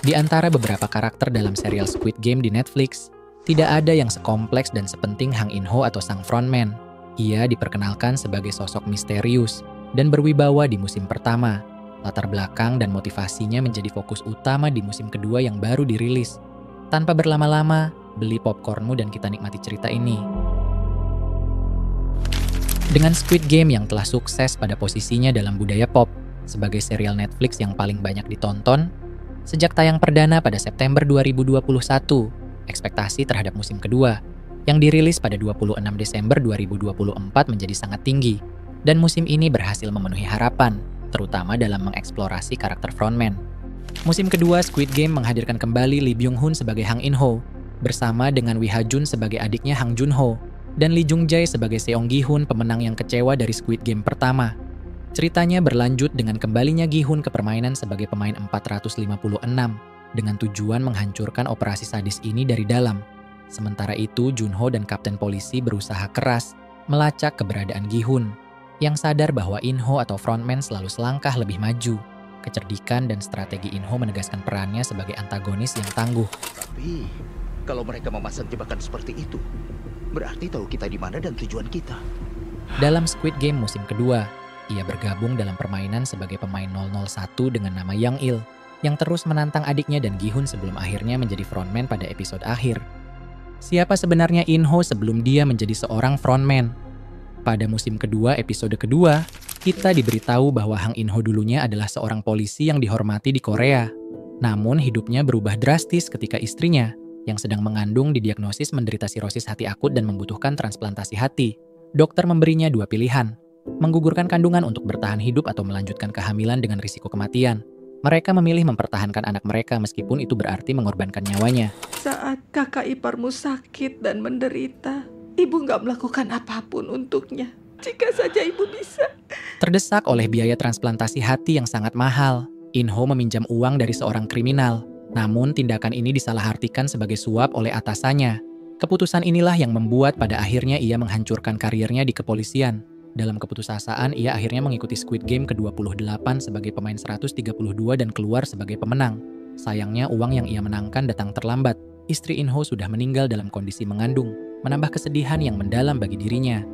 Di antara beberapa karakter dalam serial Squid Game di Netflix, tidak ada yang sekompleks dan sepenting Hang In-ho atau sang frontman. Ia diperkenalkan sebagai sosok misterius dan berwibawa di musim pertama. Latar belakang dan motivasinya menjadi fokus utama di musim kedua yang baru dirilis. Tanpa berlama-lama, beli popcornmu dan kita nikmati cerita ini. Dengan Squid Game yang telah sukses pada posisinya dalam budaya pop, sebagai serial Netflix yang paling banyak ditonton, sejak tayang perdana pada September 2021, ekspektasi terhadap musim kedua, yang dirilis pada 26 Desember 2024 menjadi sangat tinggi, dan musim ini berhasil memenuhi harapan, terutama dalam mengeksplorasi karakter frontman. Musim kedua, Squid Game menghadirkan kembali Lee Byung-hun sebagai Hang In-ho, bersama dengan Wi Ha-jun sebagai adiknya Hang Jun-ho, dan Lee Jung-jae sebagai Seong Gi-hun, pemenang yang kecewa dari Squid Game pertama. Ceritanya berlanjut dengan kembalinya Gi-hun ke permainan sebagai pemain 456, dengan tujuan menghancurkan operasi sadis ini dari dalam. Sementara itu, Jun-ho dan Kapten Polisi berusaha keras melacak keberadaan Gi-hun, yang sadar bahwa In-ho atau frontman selalu selangkah lebih maju. Kecerdikan dan strategi In-ho menegaskan perannya sebagai antagonis yang tangguh. Tapi, kalau mereka memasang jebakan seperti itu, berarti tahu kita di mana dan tujuan kita. Dalam Squid Game musim kedua, ia bergabung dalam permainan sebagai pemain 001 dengan nama Yang Il, yang terus menantang adiknya dan Gi-hun sebelum akhirnya menjadi frontman pada episode akhir. Siapa sebenarnya In-ho sebelum dia menjadi seorang frontman? Pada musim kedua episode kedua, kita diberitahu bahwa Hang In-ho dulunya adalah seorang polisi yang dihormati di Korea. Namun hidupnya berubah drastis ketika istrinya, yang sedang mengandung, didiagnosis menderita sirosis hati akut dan membutuhkan transplantasi hati. Dokter memberinya dua pilihan, menggugurkan kandungan untuk bertahan hidup atau melanjutkan kehamilan dengan risiko kematian. Mereka memilih mempertahankan anak mereka meskipun itu berarti mengorbankan nyawanya. Saat kakak iparmu sakit dan menderita, ibu nggak melakukan apapun untuknya. Jika saja ibu bisa. Terdesak oleh biaya transplantasi hati yang sangat mahal, In-ho meminjam uang dari seorang kriminal. Namun tindakan ini disalahartikan sebagai suap oleh atasannya. Keputusan inilah yang membuat pada akhirnya ia menghancurkan karirnya di kepolisian. Dalam keputusasaan, ia akhirnya mengikuti Squid Game ke-28 sebagai pemain 132 dan keluar sebagai pemenang. Sayangnya uang yang ia menangkan datang terlambat. Istri In-ho sudah meninggal dalam kondisi mengandung, menambah kesedihan yang mendalam bagi dirinya.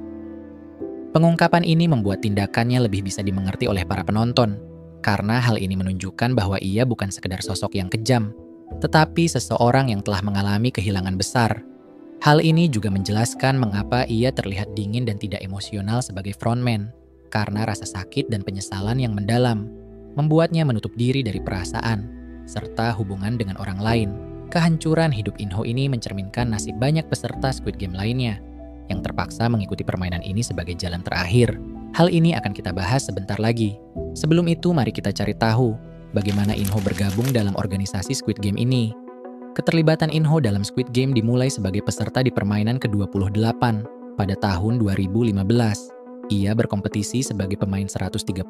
Pengungkapan ini membuat tindakannya lebih bisa dimengerti oleh para penonton, karena hal ini menunjukkan bahwa ia bukan sekedar sosok yang kejam, tetapi seseorang yang telah mengalami kehilangan besar. Hal ini juga menjelaskan mengapa ia terlihat dingin dan tidak emosional sebagai frontman, karena rasa sakit dan penyesalan yang mendalam membuatnya menutup diri dari perasaan, serta hubungan dengan orang lain. Kehancuran hidup In-ho ini mencerminkan nasib banyak peserta Squid Game lainnya, yang terpaksa mengikuti permainan ini sebagai jalan terakhir. Hal ini akan kita bahas sebentar lagi. Sebelum itu, mari kita cari tahu bagaimana In-ho bergabung dalam organisasi Squid Game ini. Keterlibatan In-ho dalam Squid Game dimulai sebagai peserta di permainan ke-28 pada tahun 2015. Ia berkompetisi sebagai pemain 132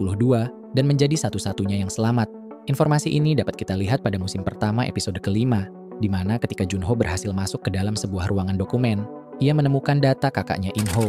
dan menjadi satu-satunya yang selamat. Informasi ini dapat kita lihat pada musim pertama episode kelima, di mana ketika Jun-ho berhasil masuk ke dalam sebuah ruangan dokumen, ia menemukan data kakaknya In-ho.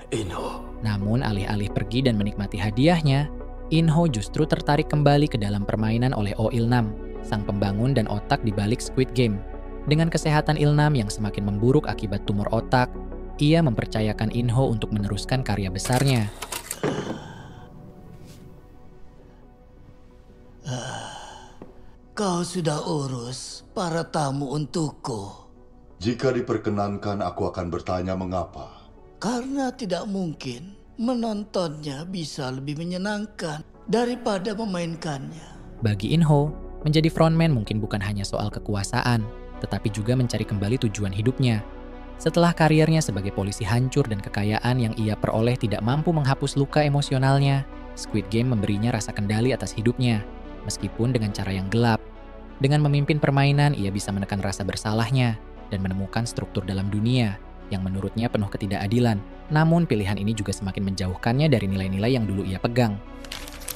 In-ho. Namun alih-alih pergi dan menikmati hadiahnya, In-ho justru tertarik kembali ke dalam permainan oleh Oh Il-nam, sang pembangun dan otak di balik Squid Game. Dengan kesehatan Il-nam yang semakin memburuk akibat tumor otak, ia mempercayakan In-ho untuk meneruskan karya besarnya. Kau sudah urus para tamu untukku. Jika diperkenankan, aku akan bertanya mengapa. Karena tidak mungkin menontonnya bisa lebih menyenangkan daripada memainkannya. Bagi In-ho, menjadi frontman mungkin bukan hanya soal kekuasaan, tetapi juga mencari kembali tujuan hidupnya. Setelah karirnya sebagai polisi hancur dan kekayaan yang ia peroleh tidak mampu menghapus luka emosionalnya, Squid Game memberinya rasa kendali atas hidupnya, meskipun dengan cara yang gelap. Dengan memimpin permainan, ia bisa menekan rasa bersalahnya dan menemukan struktur dalam dunia. yang menurutnya penuh ketidakadilan. Namun pilihan ini juga semakin menjauhkannya dari nilai-nilai yang dulu ia pegang.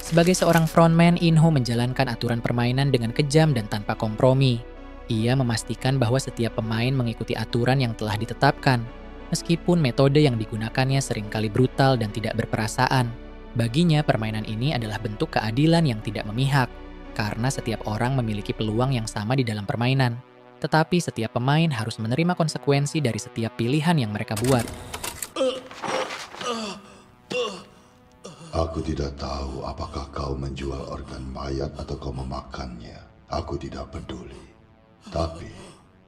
Sebagai seorang frontman, In-ho menjalankan aturan permainan dengan kejam dan tanpa kompromi. Ia memastikan bahwa setiap pemain mengikuti aturan yang telah ditetapkan, meskipun metode yang digunakannya seringkali brutal dan tidak berperasaan. Baginya, permainan ini adalah bentuk keadilan yang tidak memihak, karena setiap orang memiliki peluang yang sama di dalam permainan. Tetapi setiap pemain harus menerima konsekuensi dari setiap pilihan yang mereka buat. Aku tidak tahu apakah kau menjual organ mayat atau kau memakannya. Aku tidak peduli. Tapi,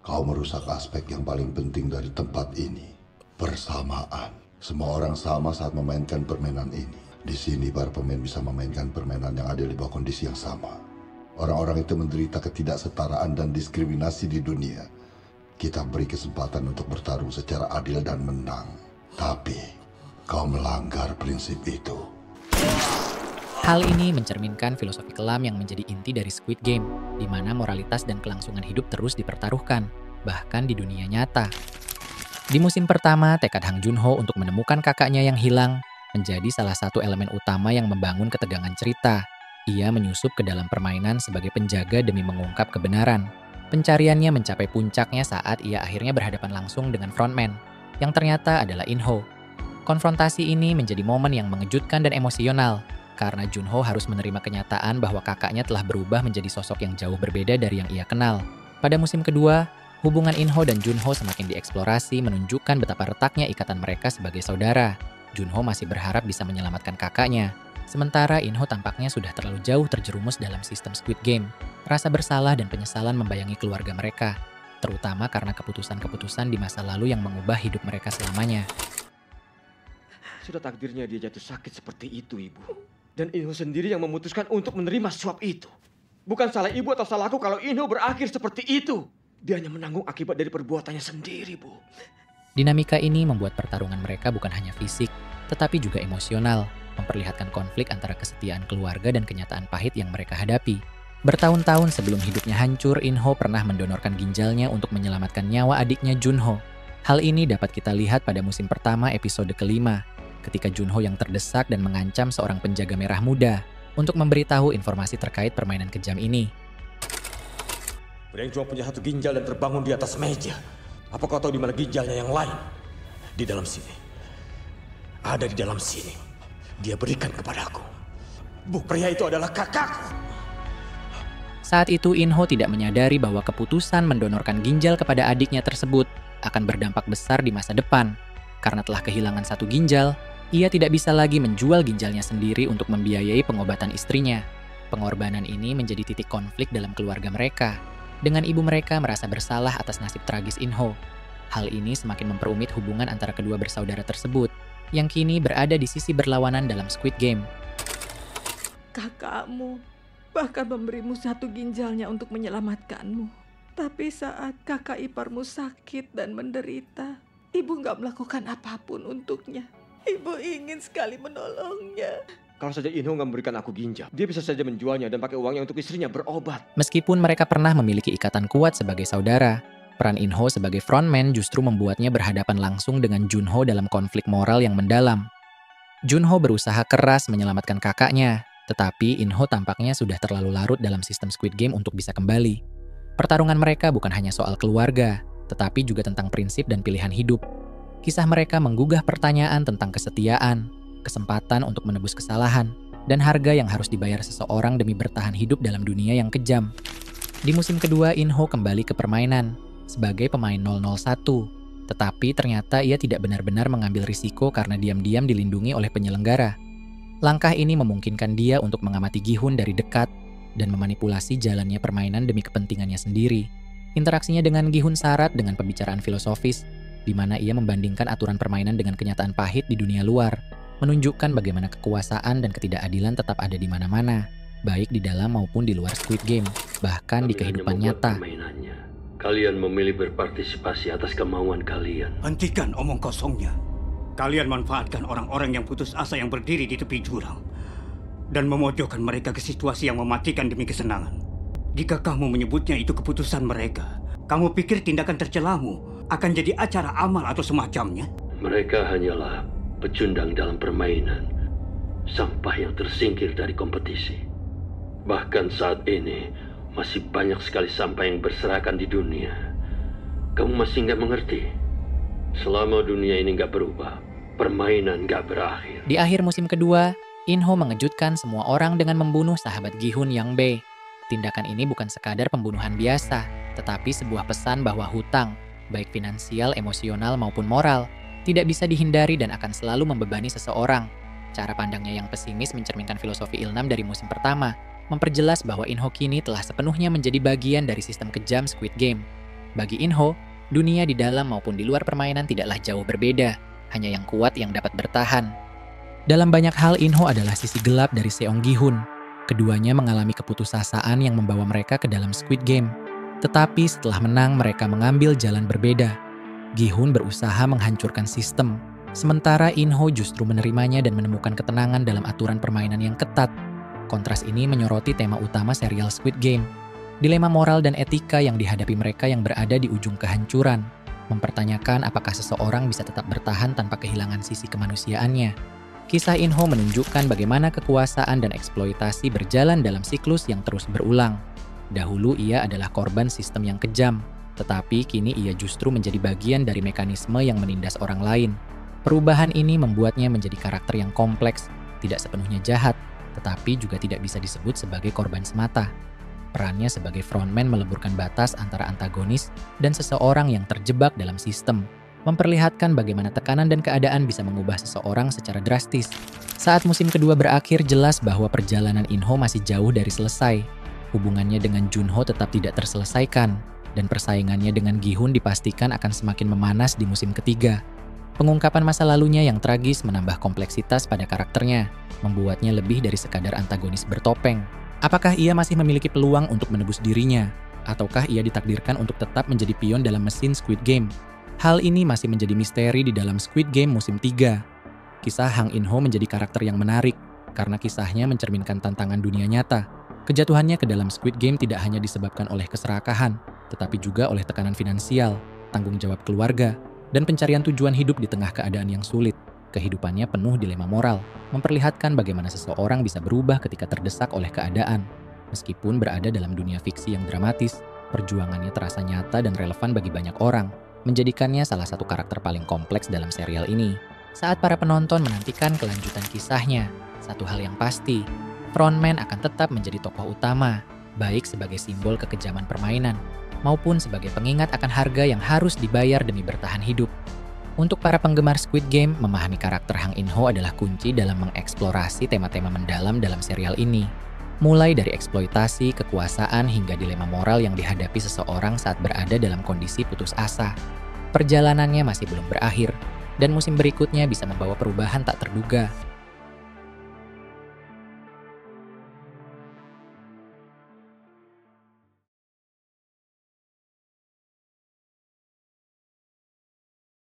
kau merusak aspek yang paling penting dari tempat ini. Persamaan. Semua orang sama saat memainkan permainan ini. Di sini para pemain bisa memainkan permainan yang adil di bawah kondisi yang sama. Orang-orang itu menderita ketidaksetaraan dan diskriminasi di dunia. Kita beri kesempatan untuk bertarung secara adil dan menang. Tapi, kau melanggar prinsip itu. Hal ini mencerminkan filosofi kelam yang menjadi inti dari Squid Game, di mana moralitas dan kelangsungan hidup terus dipertaruhkan, bahkan di dunia nyata. Di musim pertama, tekad Hang Joon-ho untuk menemukan kakaknya yang hilang menjadi salah satu elemen utama yang membangun ketegangan cerita. Ia menyusup ke dalam permainan sebagai penjaga demi mengungkap kebenaran. Pencariannya mencapai puncaknya saat ia akhirnya berhadapan langsung dengan frontman, yang ternyata adalah In-ho. Konfrontasi ini menjadi momen yang mengejutkan dan emosional, karena Joon-ho harus menerima kenyataan bahwa kakaknya telah berubah menjadi sosok yang jauh berbeda dari yang ia kenal. Pada musim kedua, hubungan In-ho dan Joon-ho semakin dieksplorasi, menunjukkan betapa retaknya ikatan mereka sebagai saudara. Joon-ho masih berharap bisa menyelamatkan kakaknya, sementara In-ho tampaknya sudah terlalu jauh terjerumus dalam sistem Squid Game. Rasa bersalah dan penyesalan membayangi keluarga mereka, terutama karena keputusan-keputusan di masa lalu yang mengubah hidup mereka selamanya. Sudah takdirnya dia jatuh sakit seperti itu, Ibu. Dan In-ho sendiri yang memutuskan untuk menerima suap itu. Bukan salah Ibu atau salahku kalau In-ho berakhir seperti itu. Dia hanya menanggung akibat dari perbuatannya sendiri, Bu. Dinamika ini membuat pertarungan mereka bukan hanya fisik, tetapi juga emosional, memperlihatkan konflik antara kesetiaan keluarga dan kenyataan pahit yang mereka hadapi. Bertahun-tahun sebelum hidupnya hancur, In-ho pernah mendonorkan ginjalnya untuk menyelamatkan nyawa adiknya Joon-ho. Hal ini dapat kita lihat pada musim pertama episode kelima, ketika Joon-ho yang terdesak dan mengancam seorang penjaga merah muda untuk memberitahu informasi terkait permainan kejam ini. Yang cuma punya satu ginjal dan terbangun di atas meja. Apa kau tahu di mana ginjalnya yang lain? Di dalam sini. Ada di dalam sini. Dia berikan kepadaku. Bu, pria itu adalah kakakku. Saat itu In-ho tidak menyadari bahwa keputusan mendonorkan ginjal kepada adiknya tersebut akan berdampak besar di masa depan. Karena telah kehilangan satu ginjal, ia tidak bisa lagi menjual ginjalnya sendiri untuk membiayai pengobatan istrinya. Pengorbanan ini menjadi titik konflik dalam keluarga mereka. Dengan ibu mereka merasa bersalah atas nasib tragis In-ho. Hal ini semakin memperumit hubungan antara kedua bersaudara tersebut, yang kini berada di sisi berlawanan dalam Squid Game. Kakakmu bahkan memberimu satu ginjalnya untuk menyelamatkanmu. Tapi saat kakak iparmu sakit dan menderita, ibu nggak melakukan apapun untuknya. Ibu ingin sekali menolongnya. Kalau saja In-ho nggak memberikan aku ginjal, dia bisa saja menjualnya dan pakai uangnya untuk istrinya berobat. Meskipun mereka pernah memiliki ikatan kuat sebagai saudara, peran In-ho sebagai frontman justru membuatnya berhadapan langsung dengan Joon-ho dalam konflik moral yang mendalam. Joon-ho berusaha keras menyelamatkan kakaknya, tetapi In-ho tampaknya sudah terlalu larut dalam sistem Squid Game untuk bisa kembali. Pertarungan mereka bukan hanya soal keluarga, tetapi juga tentang prinsip dan pilihan hidup. Kisah mereka menggugah pertanyaan tentang kesetiaan, kesempatan untuk menebus kesalahan, dan harga yang harus dibayar seseorang demi bertahan hidup dalam dunia yang kejam. Di musim kedua, In-ho kembali ke permainan sebagai pemain 001, tetapi ternyata ia tidak benar-benar mengambil risiko karena diam-diam dilindungi oleh penyelenggara. Langkah ini memungkinkan dia untuk mengamati Gi-hun dari dekat dan memanipulasi jalannya permainan demi kepentingannya sendiri. Interaksinya dengan Gi-hun syarat dengan pembicaraan filosofis, di mana ia membandingkan aturan permainan dengan kenyataan pahit di dunia luar, menunjukkan bagaimana kekuasaan dan ketidakadilan tetap ada di mana-mana, baik di dalam maupun di luar Squid Game, bahkan di kehidupan nyata. Kalian memilih berpartisipasi atas kemauan kalian. Hentikan omong kosongnya. Kalian manfaatkan orang-orang yang putus asa yang berdiri di tepi jurang dan memojokkan mereka ke situasi yang mematikan demi kesenangan. Jika kamu menyebutnya itu keputusan mereka, kamu pikir tindakan tercelamu akan jadi acara amal atau semacamnya? Mereka hanyalah pecundang dalam permainan, sampah yang tersingkir dari kompetisi. Bahkan saat ini, masih banyak sekali sampah yang berserakan di dunia. Kamu masih nggak mengerti? Selama dunia ini nggak berubah, permainan nggak berakhir. Di akhir musim kedua, In-ho mengejutkan semua orang dengan membunuh sahabat Gi-hun Yang Bae. Tindakan ini bukan sekadar pembunuhan biasa, tetapi sebuah pesan bahwa hutang, baik finansial, emosional, maupun moral, tidak bisa dihindari dan akan selalu membebani seseorang. Cara pandangnya yang pesimis mencerminkan filosofi Ilnam dari musim pertama, memperjelas bahwa In-ho kini telah sepenuhnya menjadi bagian dari sistem kejam Squid Game. Bagi In-ho, dunia di dalam maupun di luar permainan tidaklah jauh berbeda, hanya yang kuat yang dapat bertahan. Dalam banyak hal, In-ho adalah sisi gelap dari Seong Gi-hun. Keduanya mengalami keputusasaan yang membawa mereka ke dalam Squid Game. Tetapi setelah menang, mereka mengambil jalan berbeda. Gi-hun berusaha menghancurkan sistem, sementara In-ho justru menerimanya dan menemukan ketenangan dalam aturan permainan yang ketat. Kontras ini menyoroti tema utama serial Squid Game, dilema moral dan etika yang dihadapi mereka yang berada di ujung kehancuran, mempertanyakan apakah seseorang bisa tetap bertahan tanpa kehilangan sisi kemanusiaannya. Kisah In-ho menunjukkan bagaimana kekuasaan dan eksploitasi berjalan dalam siklus yang terus berulang. Dahulu ia adalah korban sistem yang kejam, tetapi kini ia justru menjadi bagian dari mekanisme yang menindas orang lain. Perubahan ini membuatnya menjadi karakter yang kompleks, tidak sepenuhnya jahat, tetapi juga tidak bisa disebut sebagai korban semata. Perannya sebagai frontman meleburkan batas antara antagonis dan seseorang yang terjebak dalam sistem, memperlihatkan bagaimana tekanan dan keadaan bisa mengubah seseorang secara drastis. Saat musim kedua berakhir, jelas bahwa perjalanan In-ho masih jauh dari selesai. Hubungannya dengan Jun-ho tetap tidak terselesaikan, dan persaingannya dengan Gi-hun dipastikan akan semakin memanas di musim ketiga. Pengungkapan masa lalunya yang tragis menambah kompleksitas pada karakternya, membuatnya lebih dari sekadar antagonis bertopeng. Apakah ia masih memiliki peluang untuk menebus dirinya? Ataukah ia ditakdirkan untuk tetap menjadi pion dalam mesin Squid Game? Hal ini masih menjadi misteri di dalam Squid Game musim 3. Kisah Hang In-ho menjadi karakter yang menarik, karena kisahnya mencerminkan tantangan dunia nyata. Kejatuhannya ke dalam Squid Game tidak hanya disebabkan oleh keserakahan, tetapi juga oleh tekanan finansial, tanggung jawab keluarga, dan pencarian tujuan hidup di tengah keadaan yang sulit. Kehidupannya penuh dilema moral, memperlihatkan bagaimana seseorang bisa berubah ketika terdesak oleh keadaan. Meskipun berada dalam dunia fiksi yang dramatis, perjuangannya terasa nyata dan relevan bagi banyak orang, menjadikannya salah satu karakter paling kompleks dalam serial ini. Saat para penonton menantikan kelanjutan kisahnya, satu hal yang pasti, frontman akan tetap menjadi tokoh utama, baik sebagai simbol kekejaman permainan, maupun sebagai pengingat akan harga yang harus dibayar demi bertahan hidup. Untuk para penggemar Squid Game, memahami karakter Hang In-ho adalah kunci dalam mengeksplorasi tema-tema mendalam dalam serial ini. Mulai dari eksploitasi, kekuasaan, hingga dilema moral yang dihadapi seseorang saat berada dalam kondisi putus asa. Perjalanannya masih belum berakhir, dan musim berikutnya bisa membawa perubahan tak terduga.